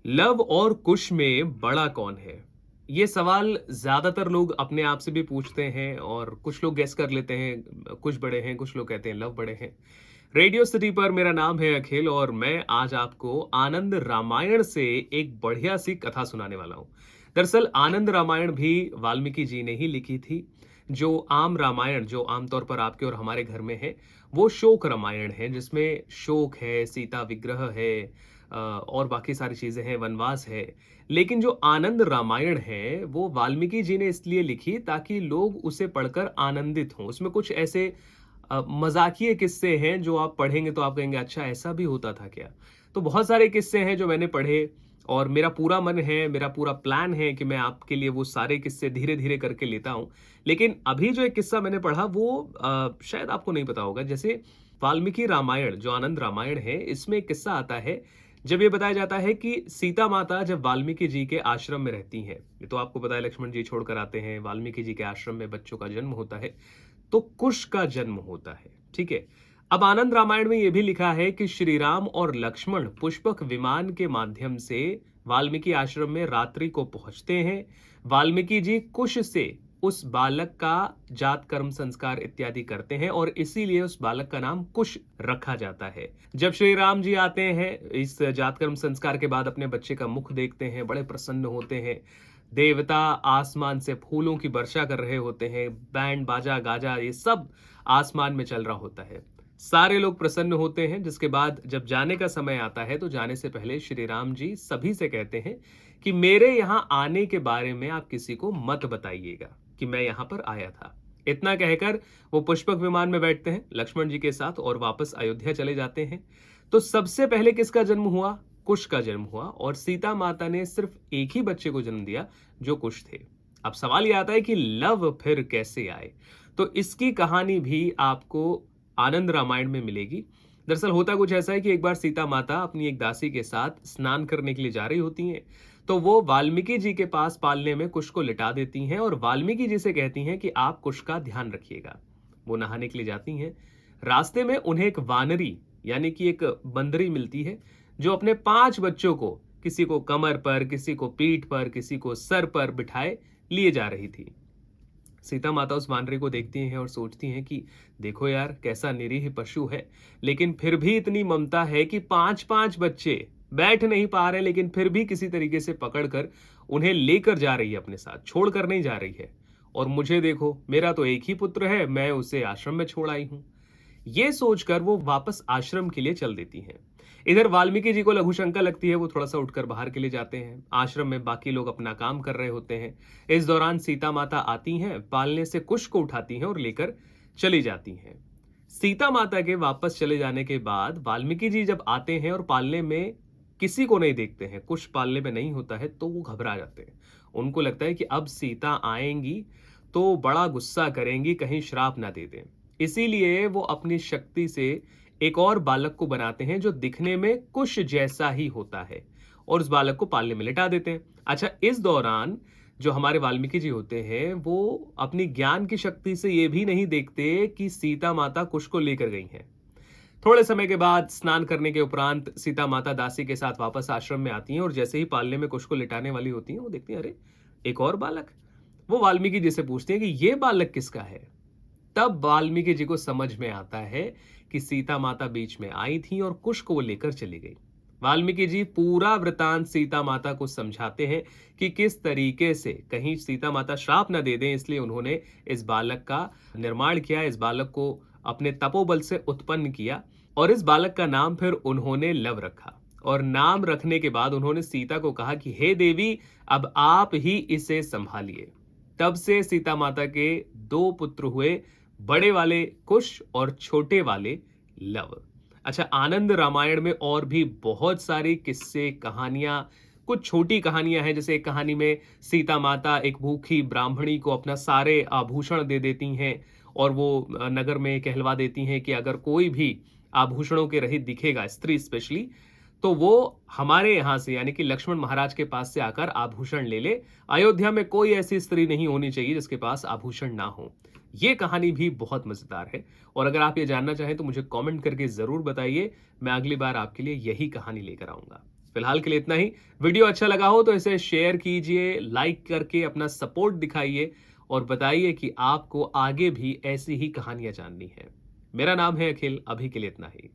Love और कुश में बड़ा कौन है? ये सवाल ज़्यादातर लोग अपने आप से भी पूछते हैं और कुछ लोग गेस कर लेते हैं, कुश बड़े हैं, कुछ लोग कहते हैं लव बड़े हैं। रेडियो सिटी पर मेरा नाम है अखिल और मैं आज आपको आनंद रामायण से एक बढ़िया सी कथा सुनाने वाला हूँ। दरअसल आनंद रामायण भी वाल्मीकि जी ने ही लिखी थी। जो आम रामायण जो आमतौर पर आपके और हमारे घर में है, वो शोक रामायण है जिसमें शोक है, सीता विग्रह है, और बाकी सारी चीज़ें हैं, वनवास है। लेकिन जो आनंद रामायण है, वो वाल्मीकि जी ने इसलिए लिखी ताकि लोग उसे पढ़कर आनंदित हों। उसमें कुछ ऐसे मज़ाकिये किस्से हैं जो आप पढ़ेंगे तो आप कहेंगे अच्छा ऐसा भी होता था क्या? तो बहुत सारे किस्से हैं जो मैंने पढ़े और मेरा पूरा मन है, मेरा पूरा प्लान है कि मैं आपके लिए वो सारे किस्से धीरे-धीरे करके लेता हूँ। लेकिन अभी जो एक किस्सा मैंने पढ़ा वो शायद आपको नहीं पता होगा। जैसे वाल्मीकि रामायण जो आनंद रामायण है, इसमें एक किस्सा आता है जब ये बताया जाता है कि सीता माता जब वाल्मीकि जी के आश्रम में रहती हैं, ये तो आपको पता है लक्ष्मण जी छोड़कर आते हैं, वाल्मीकि जी के आश्रम में बच्चों का जन्म होता है, तो कुश का जन्म होता है, ठीक है? अब आनंद रामायण में ये भी लिखा है कि श्री राम और लक्ष्मण पुष्पक विमान के माध्यम से वाल्मीकि आश्रम में रात्रि को पहुंचते हैं। वाल्मीकि जी कुश से उस बालक का जात कर्म संस्कार इत्यादि करते हैं और इसीलिए उस बालक का नाम कुश रखा जाता है। जब श्री राम जी आते हैं इस जात कर्म संस्कार के बाद अपने बच्चे का मुख देखते हैं, बड़े प्रसन्न होते हैं। देवता आसमान से फूलों की वर्षा कर रहे होते हैं, बैंड बाजा गाजा ये सब आसमान में चल रहा होता है। सारे लोग प्रसन्न होते हैं जिसके बाद जब जाने का समय आता है तो जाने से पहले श्री राम जी सभी से कहते हैं कि मेरे यहाँ आने के बारे में आप किसी को मत बताइएगा कि मैं यहाँ पर आया था। इतना कहकर वो पुष्पक विमान में बैठते हैं लक्ष्मण जी के साथ और वापस अयोध्या चले जाते हैं। तो सबसे पहले किसका जन्म हुआ? कुश का जन्म हुआ और सीता माता ने सिर्फ एक ही बच्चे को जन्म दिया जो कुश थे। अब सवाल ये आता है कि लव फिर कैसे आए? तो इसकी कहानी भी आपको आनंद रामायण में मिलेगी। दरअसल होता कुछ ऐसा है कि एक बार सीता माता अपनी एक दासी के साथ स्नान करने के लिए जा रही होती हैं, तो वो वाल्मीकि जी के पास पालने में कुश को लिटा देती हैं और वाल्मीकि जी से कहती हैं कि आप कुश का ध्यान रखिएगा। वो नहाने के लिए जाती हैं। रास्ते में उन्हें एक वानरी यानी कि एक बंदरी मिलती है जो अपने 5 बच्चों को किसी को कमर पर, किसी को पीठ पर, किसी को सर पर बिठाए लिए जा रही थी। सीता माता उस वानरे को देखती हैं और सोचती हैं कि देखो यार कैसा निरीह पशु है, लेकिन फिर भी इतनी ममता है कि 5-5 बच्चे बैठ नहीं पा रहे लेकिन फिर भी किसी तरीके से पकड़कर उन्हें लेकर जा रही है अपने साथ, छोड़कर नहीं जा रही है। और मुझे देखो, मेरा तो एक ही पुत्र है, मैं उसे आश्रम में छोड़ आई हूं। ये सोचकर वो वापस आश्रम के लिए चल देती हैं। इधर वाल्मीकि जी को लघु शंका लगती है, वो थोड़ा-सा उठकर बाहर के लिए जाते हैं। आश्रम में बाकी लोग अपना काम कर रहे होते हैं। इस दौरान सीता माता आती हैं, पालने से कुश को उठाती हैं और लेकर चली जाती हैं। सीता माता के वापस चले जाने के बाद वाल्मीकि जी जब आते हैं और पालने में किसी को नहीं देखते हैं, कुश पालने में नहीं होता है, तो वो घबरा जाते हैं। उनको लगता है कि अब सीता आएँगी, तो बड़ा गुस्सा करेंगी, कहीं श्राप ना दे दें। इसीलिए वो अपनी शक्ति से एक और बालक को बनाते हैं जो दिखने में कुश जैसा ही होता है और उस बालक को पालने में लिटा देते हैं। अच्छा, इस दौरान जो हमारे वाल्मीकि जी होते हैं वो अपनी ज्ञान की शक्ति से ये भी नहीं देखते कि सीता माता कुश को लेकर गई हैं। थोड़े समय के बाद स्नान करने के उपरांत सीता माता दासी के साथ वापस आश्रम में आती हैं और जैसे ही पालने में कुश को लिटाने वाली होती हैं वो देखती हैं अरे एक और बालक। वो वाल्मीकि जी से पूछती हैं कि ये बालक किसका है? तब वाल्मीकि जी को समझ में आता है कि सीता माता बीच में आई थी और कुश को वो लेकर चली गई। वाल्मीकि जी पूरा वृतांत सीता माता को समझाते हैं कि किस तरीके से कहीं सीता माता श्राप न दे दें, इसलिए उन्होंने इस बालक का निर्माण किया, इस बालक को अपने तपोबल से उत्पन्न किया और इस बालक का नाम फिर उन्होंने लव रखा। और नाम रखने के बाद उन्होंने सीता को कहा कि हे देवी, अब आप ही इसे संभालिए। तब से सीता माता के 2 पुत्र हुए, बड़े वाले कुश और छोटे वाले लव। अच्छा, आनंद रामायण में और भी बहुत सारी किस्से, कहानियां, कुछ छोटी कहानियां हैं। जैसे एक कहानी में सीता माता एक भूखी ब्राह्मणी को अपना सारे आभूषण दे देती हैं और वो नगर में कहलवा देती हैं कि अगर कोई भी आभूषणों के रहित दिखेगा, स्त्री स्पेशली, तो वो हमारे यहाँ से यानी कि लक्ष्मण महाराज के पास से आकर आभूषण ले ले। अयोध्या में कोई ऐसी स्त्री नहीं होनी चाहिए जिसके पास आभूषण ना हो। ये कहानी भी बहुत मजेदार है और अगर आप ये जानना चाहें तो मुझे कमेंट करके जरूर बताइए। मैं अगली बार आपके लिए यही कहानी लेकर आऊंगा। फिलहाल के लिए इतना ही। वीडियो अच्छा लगा हो तो इसे शेयर कीजिए, लाइक करके अपना सपोर्ट दिखाइए और बताइए कि आपको आगे भी ऐसी ही कहानियां जाननी है। मेरा नाम है अखिल, अभी के लिए इतना ही।